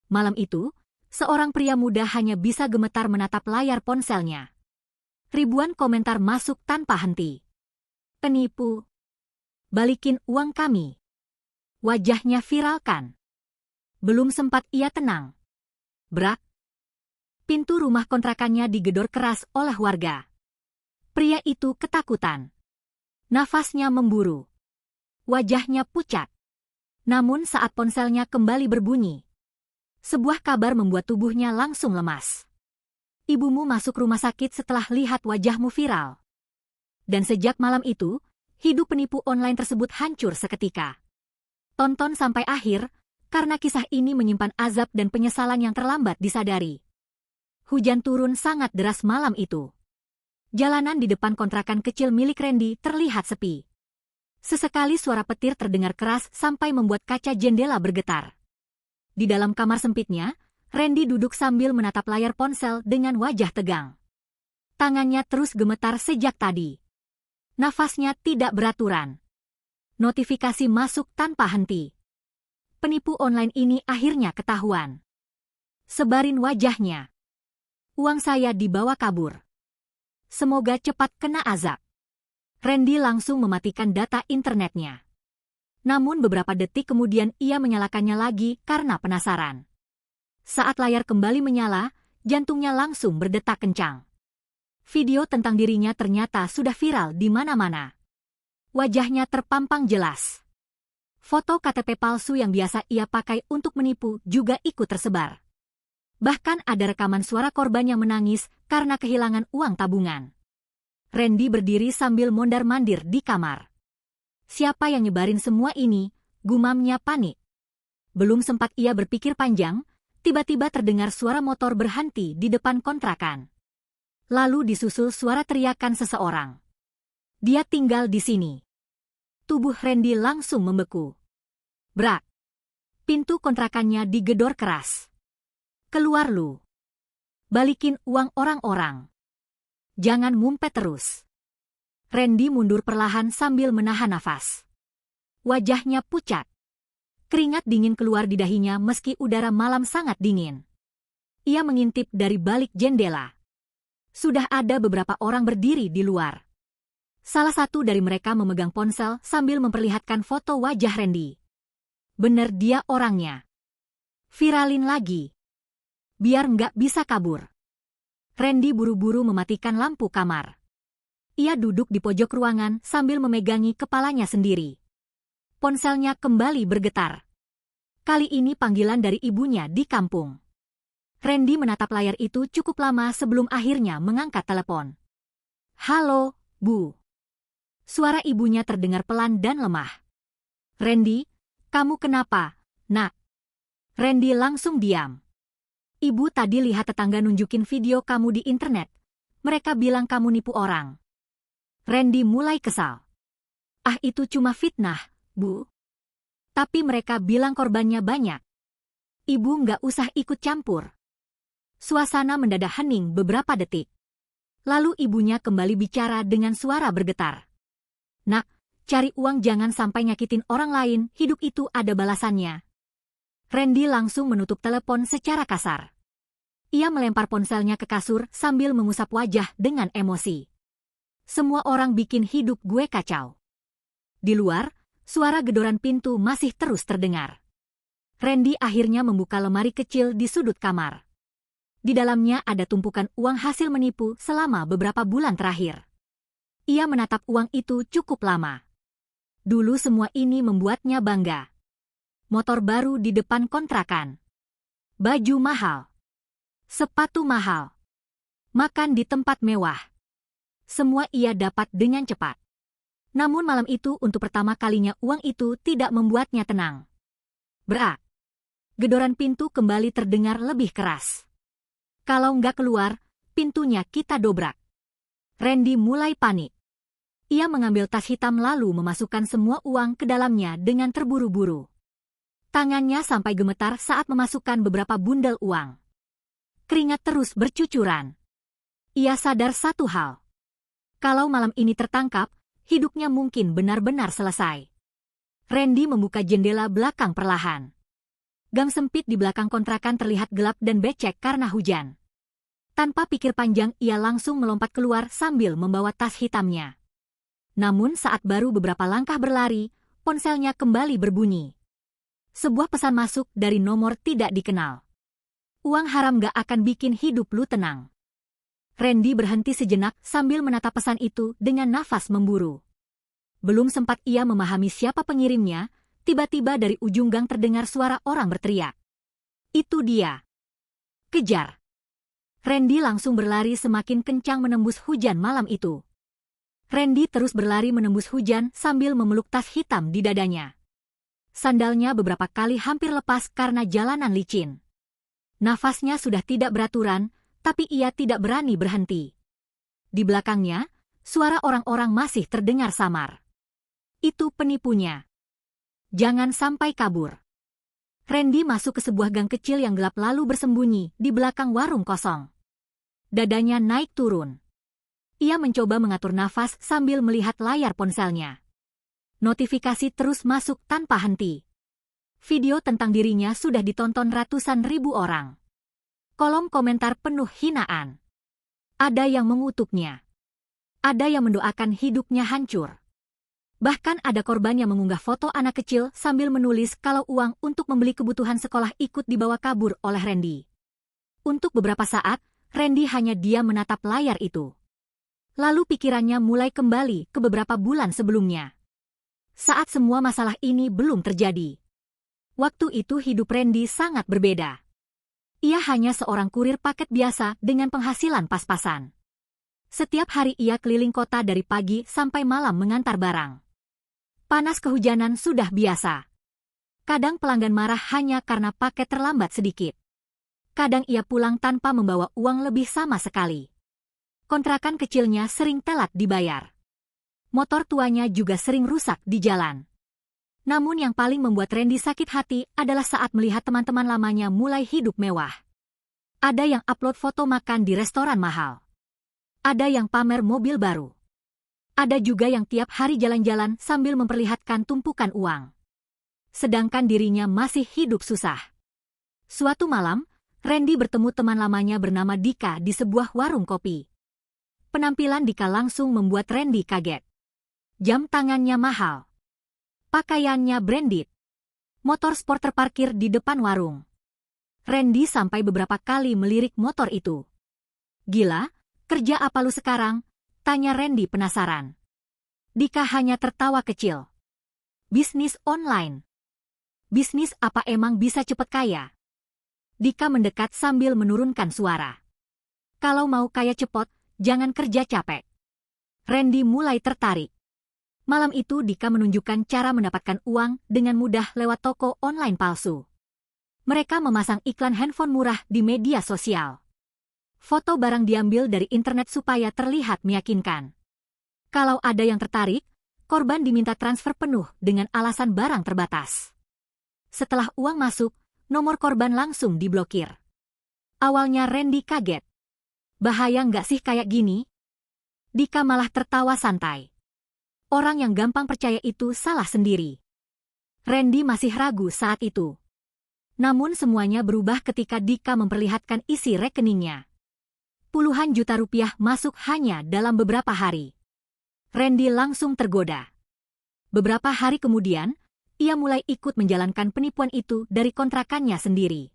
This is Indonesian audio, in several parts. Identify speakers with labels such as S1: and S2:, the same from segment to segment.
S1: Malam itu, seorang pria muda hanya bisa gemetar menatap layar ponselnya. Ribuan komentar masuk tanpa henti. Penipu. Balikin uang kami. Wajahnya viralkan. Belum sempat ia tenang. Brak. Pintu rumah kontrakannya digedor keras oleh warga. Pria itu ketakutan. Nafasnya memburu. Wajahnya pucat. Namun saat ponselnya kembali berbunyi, sebuah kabar membuat tubuhnya langsung lemas. Ibumu masuk rumah sakit setelah lihat wajahmu viral. Dan sejak malam itu, hidup penipu online tersebut hancur seketika. Tonton sampai akhir, karena kisah ini menyimpan azab dan penyesalan yang terlambat disadari. Hujan turun sangat deras malam itu. Jalanan di depan kontrakan kecil milik Randy terlihat sepi. Sesekali suara petir terdengar keras sampai membuat kaca jendela bergetar. Di dalam kamar sempitnya, Randy duduk sambil menatap layar ponsel dengan wajah tegang. Tangannya terus gemetar sejak tadi. Nafasnya tidak beraturan. Notifikasi masuk tanpa henti. Penipu online ini akhirnya ketahuan. Sebarin wajahnya. Uang saya dibawa kabur. Semoga cepat kena azab. Randy langsung mematikan data internetnya. Namun beberapa detik kemudian ia menyalakannya lagi karena penasaran. Saat layar kembali menyala, jantungnya langsung berdetak kencang. Video tentang dirinya ternyata sudah viral di mana-mana. Wajahnya terpampang jelas. Foto KTP palsu yang biasa ia pakai untuk menipu juga ikut tersebar. Bahkan ada rekaman suara korban yang menangis karena kehilangan uang tabungan. Randy berdiri sambil mondar-mandir di kamar. Siapa yang nyebarin semua ini? Gumamnya panik. Belum sempat ia berpikir panjang, tiba-tiba terdengar suara motor berhenti di depan kontrakan. Lalu disusul suara teriakan seseorang. Dia tinggal di sini. Tubuh Randy langsung membeku. Brak. Pintu kontrakannya digedor keras. Keluar lu. Balikin uang orang-orang. Jangan ngumpet terus. Randy mundur perlahan sambil menahan nafas. Wajahnya pucat. Keringat dingin keluar di dahinya meski udara malam sangat dingin. Ia mengintip dari balik jendela. Sudah ada beberapa orang berdiri di luar. Salah satu dari mereka memegang ponsel sambil memperlihatkan foto wajah Randy. Bener dia orangnya. Viralin lagi. Biar nggak bisa kabur. Randy buru-buru mematikan lampu kamar. Ia duduk di pojok ruangan sambil memegangi kepalanya sendiri. Ponselnya kembali bergetar. Kali ini panggilan dari ibunya di kampung. Randy menatap layar itu cukup lama sebelum akhirnya mengangkat telepon. Halo, Bu. Suara ibunya terdengar pelan dan lemah. Randy, kamu kenapa, Nak? Randy langsung diam. Ibu tadi lihat tetangga nunjukin video kamu di internet. Mereka bilang kamu nipu orang. Randy mulai kesal. Ah, itu cuma fitnah, Bu. Tapi mereka bilang korbannya banyak. Ibu nggak usah ikut campur. Suasana mendadak hening beberapa detik. Lalu ibunya kembali bicara dengan suara bergetar. Nak, cari uang jangan sampai nyakitin orang lain, hidup itu ada balasannya. Randy langsung menutup telepon secara kasar. Ia melempar ponselnya ke kasur sambil mengusap wajah dengan emosi. Semua orang bikin hidup gue kacau. Di luar, suara gedoran pintu masih terus terdengar. Randy akhirnya membuka lemari kecil di sudut kamar. Di dalamnya ada tumpukan uang hasil menipu selama beberapa bulan terakhir. Ia menatap uang itu cukup lama. Dulu semua ini membuatnya bangga. Motor baru di depan kontrakan. Baju mahal. Sepatu mahal. Makan di tempat mewah. Semua ia dapat dengan cepat. Namun malam itu untuk pertama kalinya uang itu tidak membuatnya tenang. Brak. Gedoran pintu kembali terdengar lebih keras. Kalau nggak keluar, pintunya kita dobrak. Randy mulai panik. Ia mengambil tas hitam lalu memasukkan semua uang ke dalamnya dengan terburu-buru. Tangannya sampai gemetar saat memasukkan beberapa bundel uang. Keringat terus bercucuran. Ia sadar satu hal. Kalau malam ini tertangkap, hidupnya mungkin benar-benar selesai. Randy membuka jendela belakang perlahan. Gang sempit di belakang kontrakan terlihat gelap dan becek karena hujan. Tanpa pikir panjang, ia langsung melompat keluar sambil membawa tas hitamnya. Namun saat baru beberapa langkah berlari, ponselnya kembali berbunyi. Sebuah pesan masuk dari nomor tidak dikenal. Uang haram gak akan bikin hidup lu tenang. Randy berhenti sejenak sambil menatap pesan itu dengan nafas memburu. Belum sempat ia memahami siapa pengirimnya, tiba-tiba dari ujung gang terdengar suara orang berteriak. Itu dia. Kejar. Randy langsung berlari semakin kencang menembus hujan malam itu. Randy terus berlari menembus hujan sambil memeluk tas hitam di dadanya. Sandalnya beberapa kali hampir lepas karena jalanan licin. Nafasnya sudah tidak beraturan, tapi ia tidak berani berhenti. Di belakangnya, suara orang-orang masih terdengar samar. Itu penipunya. Jangan sampai kabur. Randy masuk ke sebuah gang kecil yang gelap lalu bersembunyi di belakang warung kosong. Dadanya naik turun. Ia mencoba mengatur nafas sambil melihat layar ponselnya. Notifikasi terus masuk tanpa henti. Video tentang dirinya sudah ditonton ratusan ribu orang. Kolom komentar penuh hinaan. Ada yang mengutuknya. Ada yang mendoakan hidupnya hancur. Bahkan ada korban yang mengunggah foto anak kecil sambil menulis kalau uang untuk membeli kebutuhan sekolah ikut dibawa kabur oleh Randy. Untuk beberapa saat, Randy hanya diam menatap layar itu. Lalu pikirannya mulai kembali ke beberapa bulan sebelumnya. Saat semua masalah ini belum terjadi. Waktu itu hidup Randy sangat berbeda. Ia hanya seorang kurir paket biasa dengan penghasilan pas-pasan. Setiap hari ia keliling kota dari pagi sampai malam mengantar barang. Panas kehujanan sudah biasa. Kadang pelanggan marah hanya karena paket terlambat sedikit. Kadang ia pulang tanpa membawa uang lebih sama sekali. Kontrakan kecilnya sering telat dibayar. Motor tuanya juga sering rusak di jalan. Namun yang paling membuat Randy sakit hati adalah saat melihat teman-teman lamanya mulai hidup mewah. Ada yang upload foto makan di restoran mahal. Ada yang pamer mobil baru. Ada juga yang tiap hari jalan-jalan sambil memperlihatkan tumpukan uang. Sedangkan dirinya masih hidup susah. Suatu malam, Randy bertemu teman lamanya bernama Dika di sebuah warung kopi. Penampilan Dika langsung membuat Randy kaget. Jam tangannya mahal. Pakaiannya branded. Motor sport terparkir di depan warung. Randy sampai beberapa kali melirik motor itu. Gila, kerja apa lu sekarang? Tanya Randy penasaran. Dika hanya tertawa kecil. Bisnis online. Bisnis apa emang bisa cepet kaya? Dika mendekat sambil menurunkan suara. Kalau mau kaya cepet, jangan kerja capek. Randy mulai tertarik. Malam itu Dika menunjukkan cara mendapatkan uang dengan mudah lewat toko online palsu. Mereka memasang iklan handphone murah di media sosial. Foto barang diambil dari internet supaya terlihat meyakinkan. Kalau ada yang tertarik, korban diminta transfer penuh dengan alasan barang terbatas. Setelah uang masuk, nomor korban langsung diblokir. Awalnya Randy kaget. Bahaya nggak sih kayak gini? Dika malah tertawa santai. Orang yang gampang percaya itu salah sendiri. Randy masih ragu saat itu. Namun semuanya berubah ketika Dika memperlihatkan isi rekeningnya. Puluhan juta rupiah masuk hanya dalam beberapa hari. Randy langsung tergoda. Beberapa hari kemudian, ia mulai ikut menjalankan penipuan itu dari kontrakannya sendiri.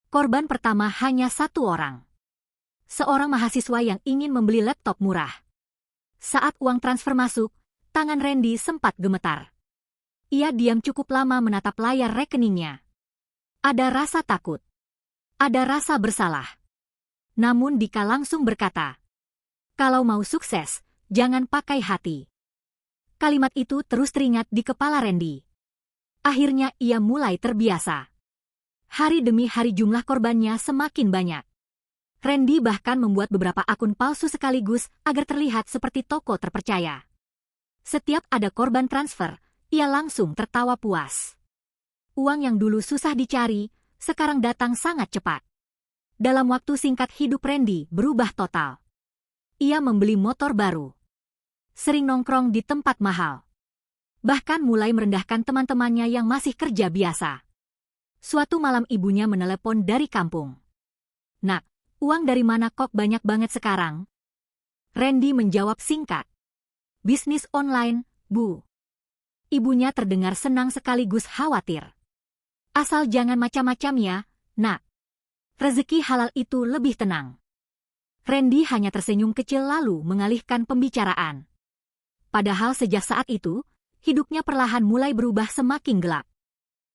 S1: Korban pertama hanya satu orang. Seorang mahasiswa yang ingin membeli laptop murah. Saat uang transfer masuk, tangan Randy sempat gemetar. Ia diam cukup lama menatap layar rekeningnya. Ada rasa takut. Ada rasa bersalah. Namun Dika langsung berkata, kalau mau sukses, jangan pakai hati. Kalimat itu terus teringat di kepala Randy. Akhirnya ia mulai terbiasa. Hari demi hari jumlah korbannya semakin banyak. Randy bahkan membuat beberapa akun palsu sekaligus agar terlihat seperti toko terpercaya. Setiap ada korban transfer, ia langsung tertawa puas. Uang yang dulu susah dicari, sekarang datang sangat cepat. Dalam waktu singkat hidup Randy berubah total. Ia membeli motor baru. Sering nongkrong di tempat mahal. Bahkan mulai merendahkan teman-temannya yang masih kerja biasa. Suatu malam ibunya menelepon dari kampung. "Nak, uang dari mana kok banyak banget sekarang?" Randy menjawab singkat. "Bisnis online, Bu." Ibunya terdengar senang sekaligus khawatir. "Asal jangan macam-macam ya, Nak. Rezeki halal itu lebih tenang." Randy hanya tersenyum kecil lalu mengalihkan pembicaraan. Padahal sejak saat itu, hidupnya perlahan mulai berubah semakin gelap.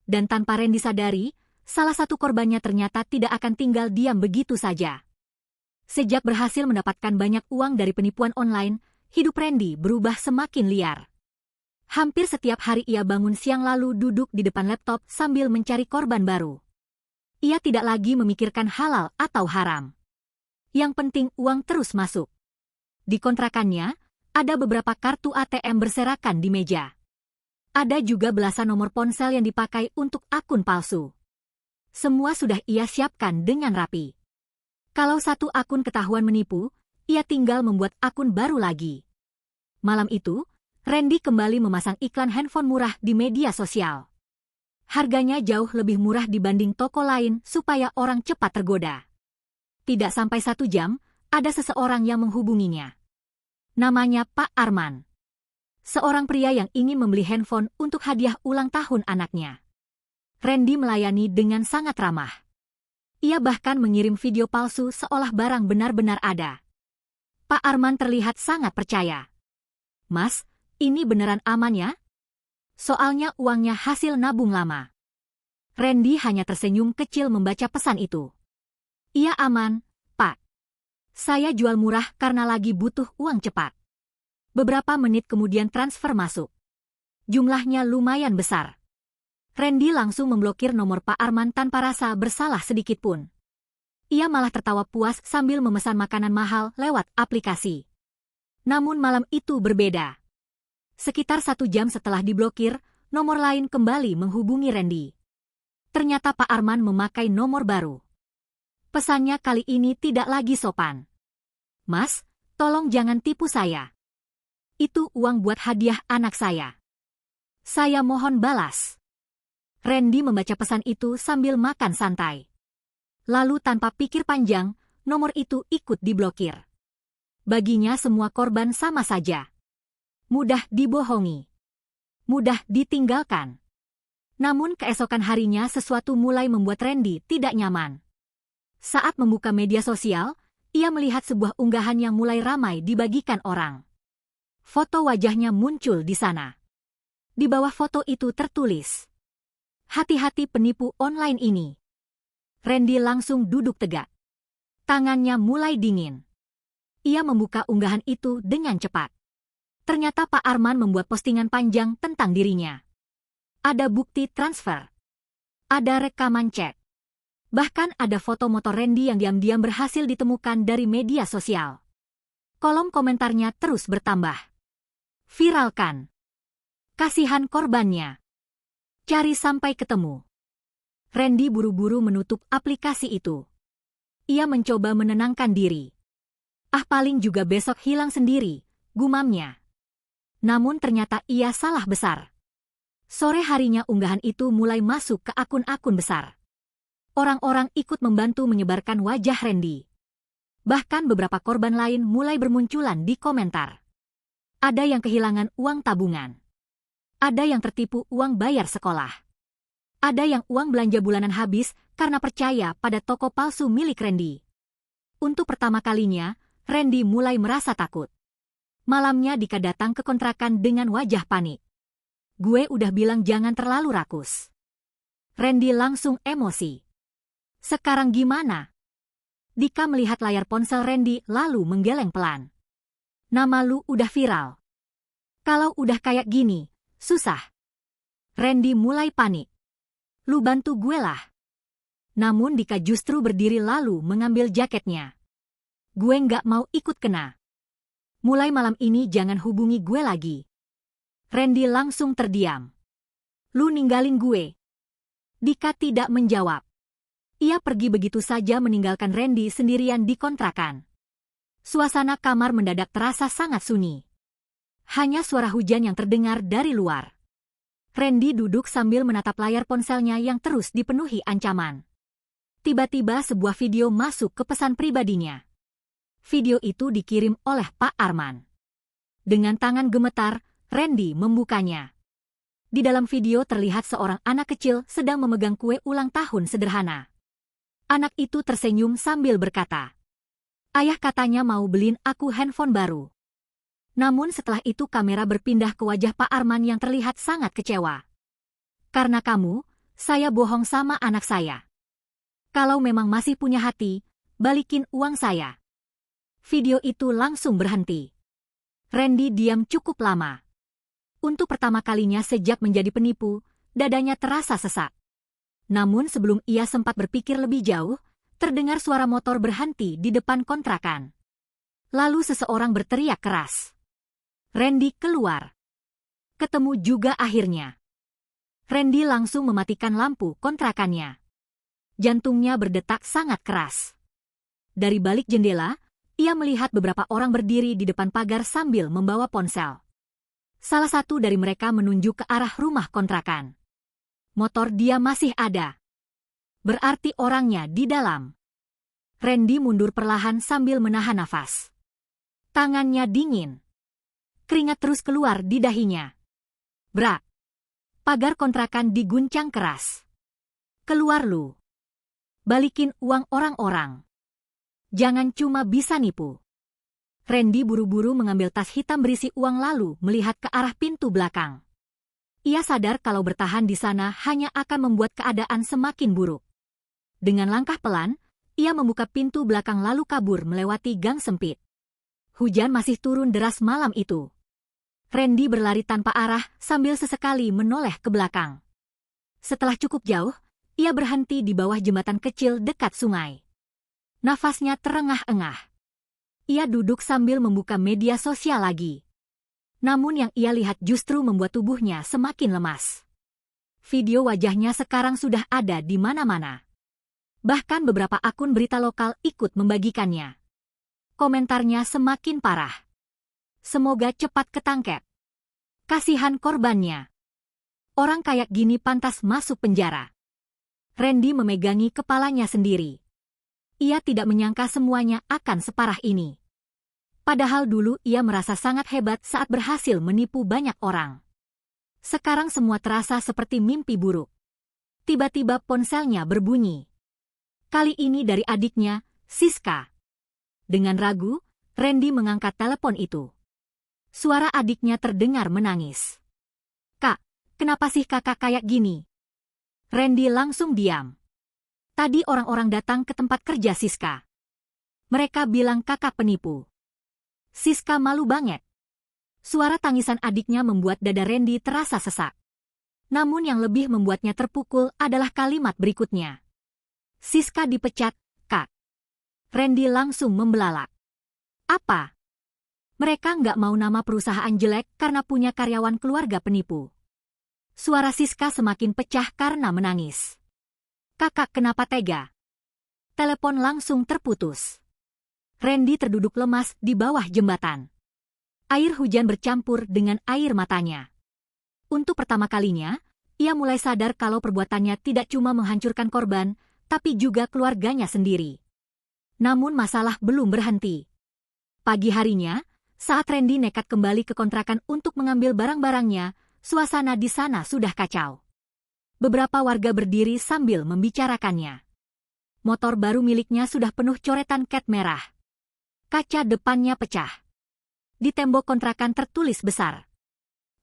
S1: Dan tanpa Randy sadari, salah satu korbannya ternyata tidak akan tinggal diam begitu saja. Sejak berhasil mendapatkan banyak uang dari penipuan online, hidup Randy berubah semakin liar. Hampir setiap hari ia bangun siang lalu duduk di depan laptop sambil mencari korban baru. Ia tidak lagi memikirkan halal atau haram. Yang penting uang terus masuk. Di kontrakannya, ada beberapa kartu ATM berserakan di meja. Ada juga belasan nomor ponsel yang dipakai untuk akun palsu. Semua sudah ia siapkan dengan rapi. Kalau satu akun ketahuan menipu, ia tinggal membuat akun baru lagi. Malam itu, Randy kembali memasang iklan handphone murah di media sosial. Harganya jauh lebih murah dibanding toko lain supaya orang cepat tergoda. Tidak sampai 1 jam, ada seseorang yang menghubunginya. Namanya Pak Arman. Seorang pria yang ingin membeli handphone untuk hadiah ulang tahun anaknya. Randy melayani dengan sangat ramah. Ia bahkan mengirim video palsu seolah barang benar-benar ada. Pak Arman terlihat sangat percaya. "Mas, ini beneran aman ya? Soalnya uangnya hasil nabung lama." Randy hanya tersenyum kecil membaca pesan itu. "Iya aman, Pak. Saya jual murah karena lagi butuh uang cepat." Beberapa menit kemudian transfer masuk. Jumlahnya lumayan besar. Randy langsung memblokir nomor Pak Arman tanpa rasa bersalah sedikit pun. Ia malah tertawa puas sambil memesan makanan mahal lewat aplikasi. Namun malam itu berbeda. Sekitar 1 jam setelah diblokir, nomor lain kembali menghubungi Randy. Ternyata Pak Arman memakai nomor baru. Pesannya kali ini tidak lagi sopan. "Mas, tolong jangan tipu saya. Itu uang buat hadiah anak saya. Saya mohon balas." Randy membaca pesan itu sambil makan santai. Lalu tanpa pikir panjang, nomor itu ikut diblokir. Baginya semua korban sama saja. Mudah dibohongi. Mudah ditinggalkan. Namun keesokan harinya sesuatu mulai membuat Randy tidak nyaman. Saat membuka media sosial, ia melihat sebuah unggahan yang mulai ramai dibagikan orang. Foto wajahnya muncul di sana. Di bawah foto itu tertulis, "Hati-hati penipu online ini." Randy langsung duduk tegak. Tangannya mulai dingin. Ia membuka unggahan itu dengan cepat. Ternyata Pak Arman membuat postingan panjang tentang dirinya. Ada bukti transfer. Ada rekaman chat. Bahkan ada foto motor Randy yang diam-diam berhasil ditemukan dari media sosial. Kolom komentarnya terus bertambah. "Viralkan. Kasihan korbannya. Cari sampai ketemu." Randy buru-buru menutup aplikasi itu. Ia mencoba menenangkan diri. Paling juga besok hilang sendiri, gumamnya. Namun ternyata ia salah besar. Sore harinya unggahan itu mulai masuk ke akun-akun besar. Orang-orang ikut membantu menyebarkan wajah Randy. Bahkan beberapa korban lain mulai bermunculan di komentar. Ada yang kehilangan uang tabungan. Ada yang tertipu uang bayar sekolah. Ada yang uang belanja bulanan habis karena percaya pada toko palsu milik Randy. Untuk pertama kalinya, Randy mulai merasa takut. Malamnya Dika datang ke kontrakan dengan wajah panik. "Gue udah bilang jangan terlalu rakus." Randy langsung emosi. "Sekarang gimana?" Dika melihat layar ponsel Randy lalu menggeleng pelan. "Nama lu udah viral. Kalau udah kayak gini, susah." Randy mulai panik. "Lu bantu gue lah." Namun Dika justru berdiri lalu mengambil jaketnya. "Gue nggak mau ikut kena. Mulai malam ini jangan hubungi gue lagi." Randy langsung terdiam. "Lu ninggalin gue?" Dika tidak menjawab. Ia pergi begitu saja meninggalkan Randy sendirian di kontrakan. Suasana kamar mendadak terasa sangat sunyi. Hanya suara hujan yang terdengar dari luar. Randy duduk sambil menatap layar ponselnya yang terus dipenuhi ancaman. Tiba-tiba sebuah video masuk ke pesan pribadinya. Video itu dikirim oleh Pak Arman. Dengan tangan gemetar, Randy membukanya. Di dalam video terlihat seorang anak kecil sedang memegang kue ulang tahun sederhana. Anak itu tersenyum sambil berkata, "Ayah katanya mau beliin aku handphone baru." Namun setelah itu kamera berpindah ke wajah Pak Arman yang terlihat sangat kecewa. "Karena kamu, saya bohong sama anak saya. Kalau memang masih punya hati, balikin uang saya." Video itu langsung berhenti. Randy diam cukup lama. Untuk pertama kalinya sejak menjadi penipu, dadanya terasa sesak. Namun sebelum ia sempat berpikir lebih jauh, terdengar suara motor berhenti di depan kontrakan. Lalu seseorang berteriak keras. Randy keluar. Ketemu juga akhirnya. Randy langsung mematikan lampu kontrakannya. Jantungnya berdetak sangat keras. Dari balik jendela, ia melihat beberapa orang berdiri di depan pagar sambil membawa ponsel. Salah satu dari mereka menunjuk ke arah rumah kontrakan. Motor dia masih ada. Berarti orangnya di dalam. Randy mundur perlahan sambil menahan nafas. Tangannya dingin. Keringat terus keluar di dahinya. Brak. Pagar kontrakan diguncang keras. "Keluar lu. Balikin uang orang-orang. Jangan cuma bisa nipu." Randy buru-buru mengambil tas hitam berisi uang lalu melihat ke arah pintu belakang. Ia sadar kalau bertahan di sana hanya akan membuat keadaan semakin buruk. Dengan langkah pelan, ia membuka pintu belakang lalu kabur melewati gang sempit. Hujan masih turun deras malam itu. Randy berlari tanpa arah sambil sesekali menoleh ke belakang. Setelah cukup jauh, ia berhenti di bawah jembatan kecil dekat sungai. Nafasnya terengah-engah. Ia duduk sambil membuka media sosial lagi. Namun yang ia lihat justru membuat tubuhnya semakin lemas. Video wajahnya sekarang sudah ada di mana-mana. Bahkan beberapa akun berita lokal ikut membagikannya. Komentarnya semakin parah. "Semoga cepat ketangkep. Kasihan korbannya. Orang kayak gini pantas masuk penjara." Randy memegangi kepalanya sendiri. Ia tidak menyangka semuanya akan separah ini. Padahal dulu ia merasa sangat hebat saat berhasil menipu banyak orang. Sekarang semua terasa seperti mimpi buruk. Tiba-tiba ponselnya berbunyi. Kali ini dari adiknya, Siska. Dengan ragu, Randy mengangkat telepon itu. Suara adiknya terdengar menangis. "Kak, kenapa sih kakak kayak gini?" Randy langsung diam. Tadi orang-orang datang ke tempat kerja Siska. Mereka bilang kakak penipu. Siska malu banget. Suara tangisan adiknya membuat dada Randy terasa sesak. Namun yang lebih membuatnya terpukul adalah kalimat berikutnya. "Siska dipecat, Kak." Randy langsung membelalak. Apa? Mereka nggak mau nama perusahaan jelek karena punya karyawan keluarga penipu. Suara Siska semakin pecah karena menangis. "Kakak kenapa tega?" Telepon langsung terputus. Randy terduduk lemas di bawah jembatan. Air hujan bercampur dengan air matanya. Untuk pertama kalinya, ia mulai sadar kalau perbuatannya tidak cuma menghancurkan korban, tapi juga keluarganya sendiri. Namun masalah belum berhenti. Pagi harinya, saat Randy nekat kembali ke kontrakan untuk mengambil barang-barangnya, suasana di sana sudah kacau. Beberapa warga berdiri sambil membicarakannya. Motor baru miliknya sudah penuh coretan cat merah. Kaca depannya pecah. Di tembok kontrakan tertulis besar,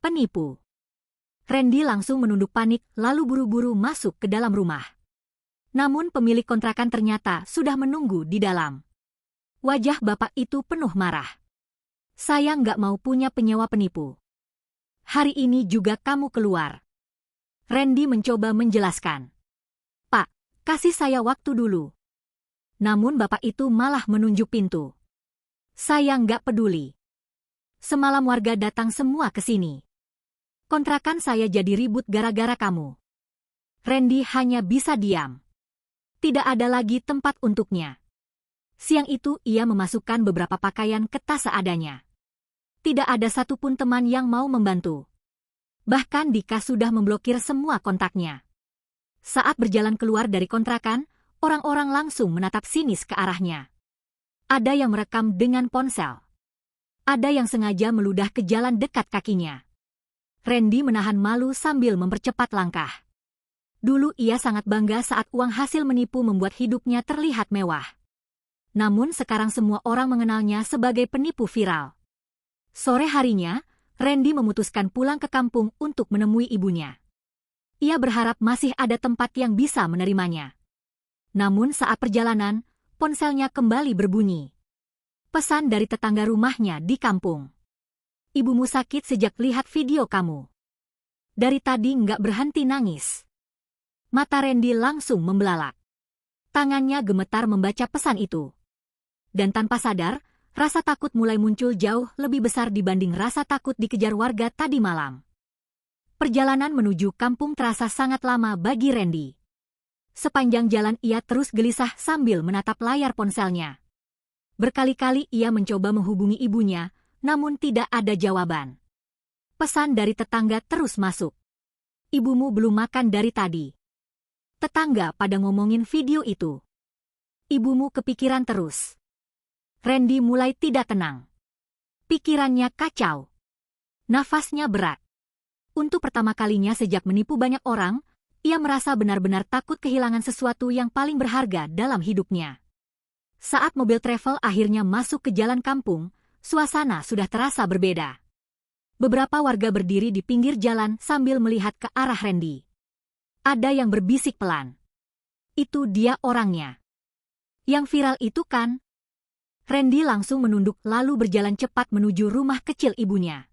S1: "Penipu." Randy langsung menunduk panik lalu buru-buru masuk ke dalam rumah. Namun pemilik kontrakan ternyata sudah menunggu di dalam. Wajah bapak itu penuh marah. "Saya nggak mau punya penyewa penipu. Hari ini juga kamu keluar." Randy mencoba menjelaskan. "Pak, kasih saya waktu dulu." Namun bapak itu malah menunjuk pintu. "Saya nggak peduli. Semalam warga datang semua ke sini. Kontrakan saya jadi ribut gara-gara kamu." Randy hanya bisa diam. Tidak ada lagi tempat untuknya. Siang itu ia memasukkan beberapa pakaian ke tas seadanya. Tidak ada satupun teman yang mau membantu. Bahkan Dika sudah memblokir semua kontaknya. Saat berjalan keluar dari kontrakan, orang-orang langsung menatap sinis ke arahnya. Ada yang merekam dengan ponsel. Ada yang sengaja meludah ke jalan dekat kakinya. Randy menahan malu sambil mempercepat langkah. Dulu ia sangat bangga saat uang hasil menipu membuat hidupnya terlihat mewah. Namun sekarang semua orang mengenalnya sebagai penipu viral. Sore harinya, Randy memutuskan pulang ke kampung untuk menemui ibunya. Ia berharap masih ada tempat yang bisa menerimanya. Namun saat perjalanan, ponselnya kembali berbunyi. Pesan dari tetangga rumahnya di kampung. Ibumu sakit sejak lihat video kamu. Dari tadi nggak berhenti nangis. Mata Randy langsung membelalak. Tangannya gemetar membaca pesan itu. Dan tanpa sadar, rasa takut mulai muncul jauh lebih besar dibanding rasa takut dikejar warga tadi malam. Perjalanan menuju kampung terasa sangat lama bagi Randy. Sepanjang jalan ia terus gelisah sambil menatap layar ponselnya. Berkali-kali ia mencoba menghubungi ibunya, namun tidak ada jawaban. Pesan dari tetangga terus masuk. Ibumu belum makan dari tadi. Tetangga pada ngomongin video itu. Ibumu kepikiran terus. Randy mulai tidak tenang. Pikirannya kacau. Nafasnya berat. Untuk pertama kalinya sejak menipu banyak orang, ia merasa benar-benar takut kehilangan sesuatu yang paling berharga dalam hidupnya. Saat mobil travel akhirnya masuk ke jalan kampung, suasana sudah terasa berbeda. Beberapa warga berdiri di pinggir jalan sambil melihat ke arah Randy. Ada yang berbisik pelan. Itu dia orangnya. Yang viral itu kan? Randy langsung menunduk lalu berjalan cepat menuju rumah kecil ibunya.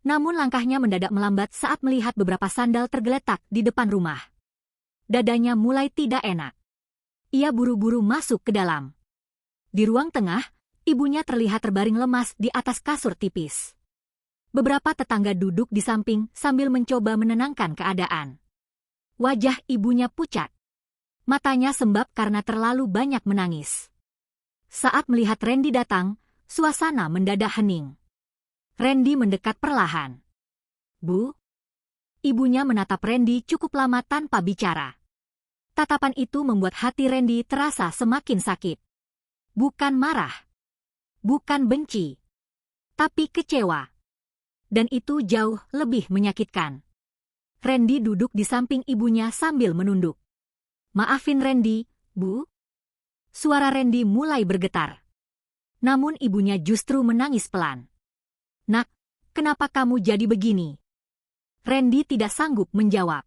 S1: Namun langkahnya mendadak melambat saat melihat beberapa sandal tergeletak di depan rumah. Dadanya mulai tidak enak. Ia buru-buru masuk ke dalam. Di ruang tengah, ibunya terlihat terbaring lemas di atas kasur tipis. Beberapa tetangga duduk di samping sambil mencoba menenangkan keadaan. Wajah ibunya pucat. Matanya sembab karena terlalu banyak menangis. Saat melihat Randy datang, suasana mendadak hening. Randy mendekat perlahan. "Bu?" Ibunya menatap Randy cukup lama tanpa bicara. Tatapan itu membuat hati Randy terasa semakin sakit. Bukan marah. Bukan benci. Tapi kecewa. Dan itu jauh lebih menyakitkan. Randy duduk di samping ibunya sambil menunduk. "Maafin Randy, Bu." Suara Randy mulai bergetar. Namun ibunya justru menangis pelan. "Nak, kenapa kamu jadi begini?" Randy tidak sanggup menjawab.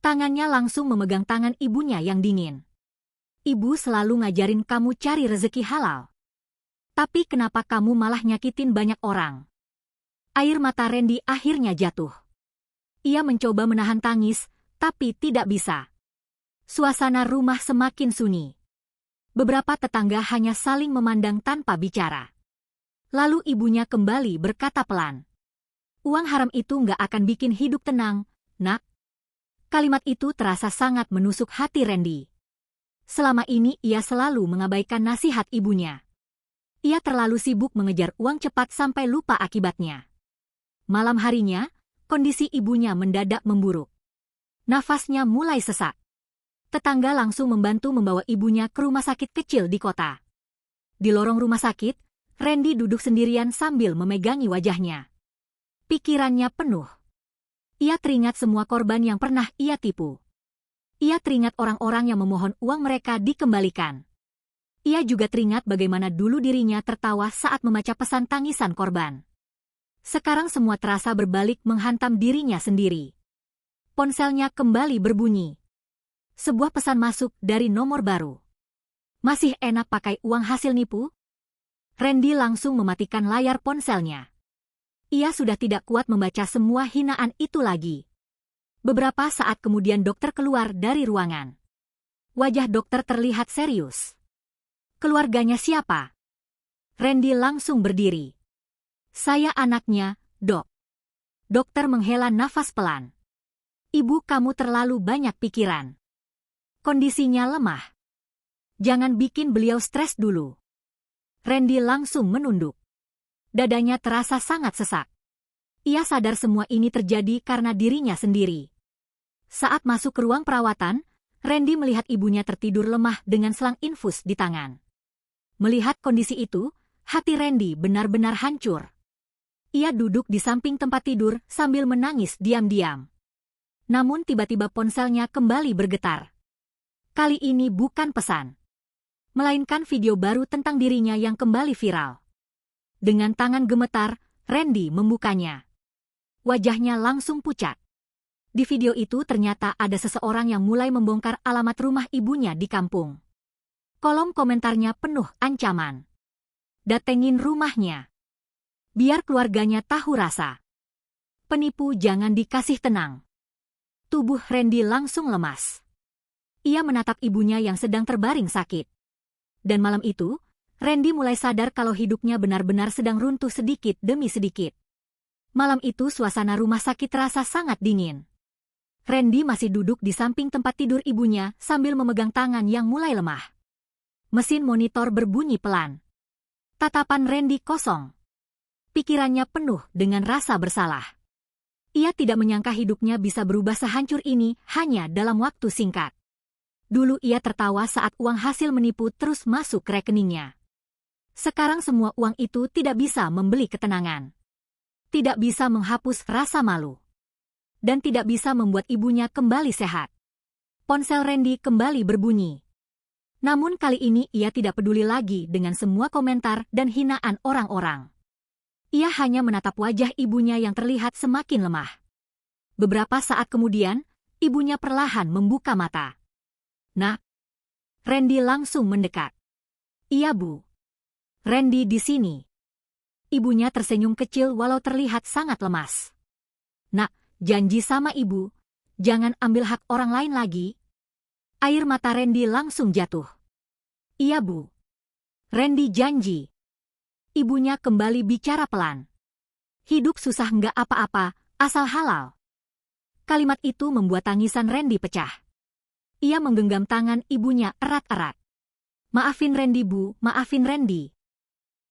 S1: Tangannya langsung memegang tangan ibunya yang dingin. "Ibu selalu ngajarin kamu cari rezeki halal. Tapi kenapa kamu malah nyakitin banyak orang?" Air mata Randy akhirnya jatuh. Ia mencoba menahan tangis, tapi tidak bisa. Suasana rumah semakin sunyi. Beberapa tetangga hanya saling memandang tanpa bicara. Lalu ibunya kembali berkata pelan. "Uang haram itu nggak akan bikin hidup tenang, Nak." Kalimat itu terasa sangat menusuk hati Randy. Selama ini ia selalu mengabaikan nasihat ibunya. Ia terlalu sibuk mengejar uang cepat sampai lupa akibatnya. Malam harinya, kondisi ibunya mendadak memburuk. Nafasnya mulai sesak. Tetangga langsung membantu membawa ibunya ke rumah sakit kecil di kota. Di lorong rumah sakit, Randy duduk sendirian sambil memegangi wajahnya. Pikirannya penuh. Ia teringat semua korban yang pernah ia tipu. Ia teringat orang-orang yang memohon uang mereka dikembalikan. Ia juga teringat bagaimana dulu dirinya tertawa saat membaca pesan tangisan korban. Sekarang semua terasa berbalik menghantam dirinya sendiri. Ponselnya kembali berbunyi. Sebuah pesan masuk dari nomor baru. "Masih enak pakai uang hasil nipu?" Randy langsung mematikan layar ponselnya. Ia sudah tidak kuat membaca semua hinaan itu lagi. Beberapa saat kemudian dokter keluar dari ruangan. Wajah dokter terlihat serius. "Keluarganya siapa?" Randy langsung berdiri. "Saya anaknya, Dok." Dokter menghela nafas pelan. "Ibu kamu terlalu banyak pikiran. Kondisinya lemah. Jangan bikin beliau stres dulu." Randy langsung menunduk. Dadanya terasa sangat sesak. Ia sadar semua ini terjadi karena dirinya sendiri. Saat masuk ke ruang perawatan, Randy melihat ibunya tertidur lemah dengan selang infus di tangan. Melihat kondisi itu, hati Randy benar-benar hancur. Ia duduk di samping tempat tidur sambil menangis diam-diam. Namun tiba-tiba ponselnya kembali bergetar. Kali ini bukan pesan, melainkan video baru tentang dirinya yang kembali viral. Dengan tangan gemetar, Randy membukanya. Wajahnya langsung pucat. Di video itu ternyata ada seseorang yang mulai membongkar alamat rumah ibunya di kampung. Kolom komentarnya penuh ancaman. Datengin rumahnya. Biar keluarganya tahu rasa. Penipu jangan dikasih tenang. Tubuh Randy langsung lemas. Ia menatap ibunya yang sedang terbaring sakit. Dan malam itu, Randy mulai sadar kalau hidupnya benar-benar sedang runtuh sedikit demi sedikit. Malam itu suasana rumah sakit terasa sangat dingin. Randy masih duduk di samping tempat tidur ibunya sambil memegang tangan yang mulai lemah. Mesin monitor berbunyi pelan. Tatapan Randy kosong. Pikirannya penuh dengan rasa bersalah. Ia tidak menyangka hidupnya bisa berubah sehancur ini hanya dalam waktu singkat. Dulu ia tertawa saat uang hasil menipu terus masuk ke rekeningnya. Sekarang semua uang itu tidak bisa membeli ketenangan. Tidak bisa menghapus rasa malu. Dan tidak bisa membuat ibunya kembali sehat. Ponsel Randy kembali berbunyi. Namun kali ini ia tidak peduli lagi dengan semua komentar dan hinaan orang-orang. Ia hanya menatap wajah ibunya yang terlihat semakin lemah. Beberapa saat kemudian, ibunya perlahan membuka mata. "Nak." Randy langsung mendekat. "Iya, Bu. Randy di sini." Ibunya tersenyum kecil walau terlihat sangat lemas. "Nak, janji sama ibu, jangan ambil hak orang lain lagi." Air mata Randy langsung jatuh. "Iya, Bu. Randy janji." Ibunya kembali bicara pelan. "Hidup susah nggak apa-apa, asal halal." Kalimat itu membuat tangisan Randy pecah. Ia menggenggam tangan ibunya erat-erat. "Maafin Randy, Bu, maafin Randy."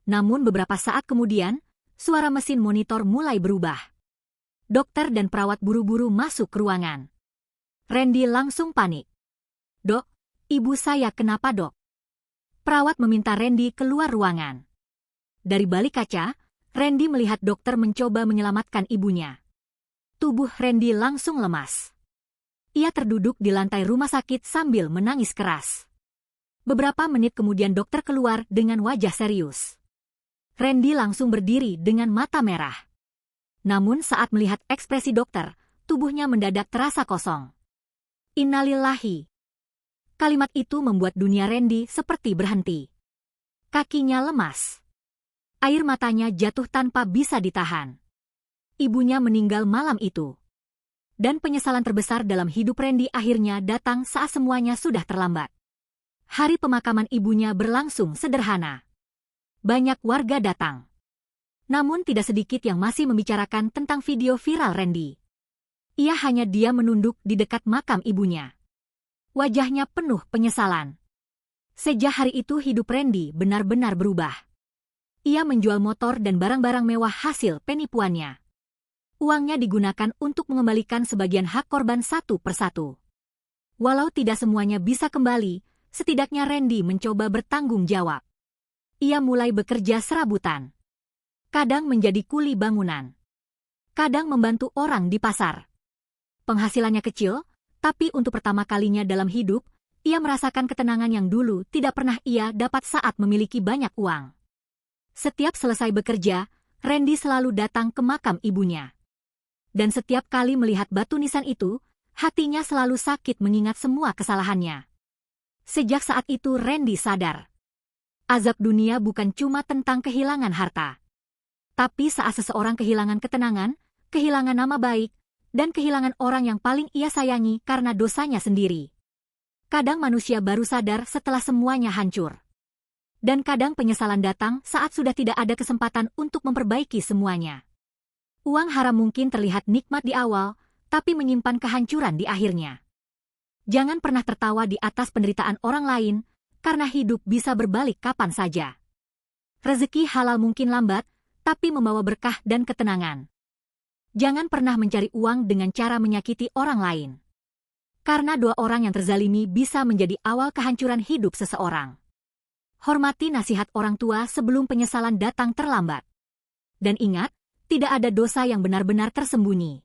S1: Namun beberapa saat kemudian, suara mesin monitor mulai berubah. Dokter dan perawat buru-buru masuk ke ruangan. Randy langsung panik. "Dok, ibu saya kenapa, Dok?" Perawat meminta Randy keluar ruangan. Dari balik kaca, Randy melihat dokter mencoba menyelamatkan ibunya. Tubuh Randy langsung lemas. Ia terduduk di lantai rumah sakit sambil menangis keras. Beberapa menit kemudian dokter keluar dengan wajah serius. Randy langsung berdiri dengan mata merah. Namun saat melihat ekspresi dokter, tubuhnya mendadak terasa kosong. "Innalillahi." Kalimat itu membuat dunia Randy seperti berhenti. Kakinya lemas. Air matanya jatuh tanpa bisa ditahan. Ibunya meninggal malam itu. Dan penyesalan terbesar dalam hidup Randy akhirnya datang saat semuanya sudah terlambat. Hari pemakaman ibunya berlangsung sederhana. Banyak warga datang. Namun tidak sedikit yang masih membicarakan tentang video viral Randy. Ia hanya diam menunduk di dekat makam ibunya. Wajahnya penuh penyesalan. Sejak hari itu hidup Randy benar-benar berubah. Ia menjual motor dan barang-barang mewah hasil penipuannya. Uangnya digunakan untuk mengembalikan sebagian hak korban satu persatu. Walau tidak semuanya bisa kembali, setidaknya Randy mencoba bertanggung jawab. Ia mulai bekerja serabutan. Kadang menjadi kuli bangunan. Kadang membantu orang di pasar. Penghasilannya kecil, tapi untuk pertama kalinya dalam hidup, ia merasakan ketenangan yang dulu tidak pernah ia dapat saat memiliki banyak uang. Setiap selesai bekerja, Randy selalu datang ke makam ibunya. Dan setiap kali melihat batu nisan itu, hatinya selalu sakit mengingat semua kesalahannya. Sejak saat itu Randy sadar. Azab dunia bukan cuma tentang kehilangan harta. Tapi saat seseorang kehilangan ketenangan, kehilangan nama baik, dan kehilangan orang yang paling ia sayangi karena dosanya sendiri. Kadang manusia baru sadar setelah semuanya hancur. Dan kadang penyesalan datang saat sudah tidak ada kesempatan untuk memperbaiki semuanya. Uang haram mungkin terlihat nikmat di awal, tapi menyimpan kehancuran di akhirnya. Jangan pernah tertawa di atas penderitaan orang lain, karena hidup bisa berbalik kapan saja. Rezeki halal mungkin lambat, tapi membawa berkah dan ketenangan. Jangan pernah mencari uang dengan cara menyakiti orang lain. Karena dua orang yang terzalimi bisa menjadi awal kehancuran hidup seseorang. Hormati nasihat orang tua sebelum penyesalan datang terlambat. Dan ingat, tidak ada dosa yang benar-benar tersembunyi.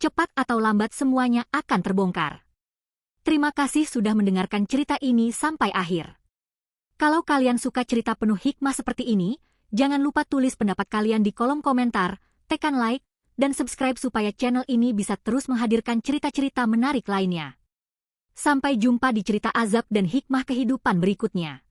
S1: Cepat atau lambat semuanya akan terbongkar. Terima kasih sudah mendengarkan cerita ini sampai akhir. Kalau kalian suka cerita penuh hikmah seperti ini, jangan lupa tulis pendapat kalian di kolom komentar, tekan like, dan subscribe supaya channel ini bisa terus menghadirkan cerita-cerita menarik lainnya. Sampai jumpa di cerita azab dan hikmah kehidupan berikutnya.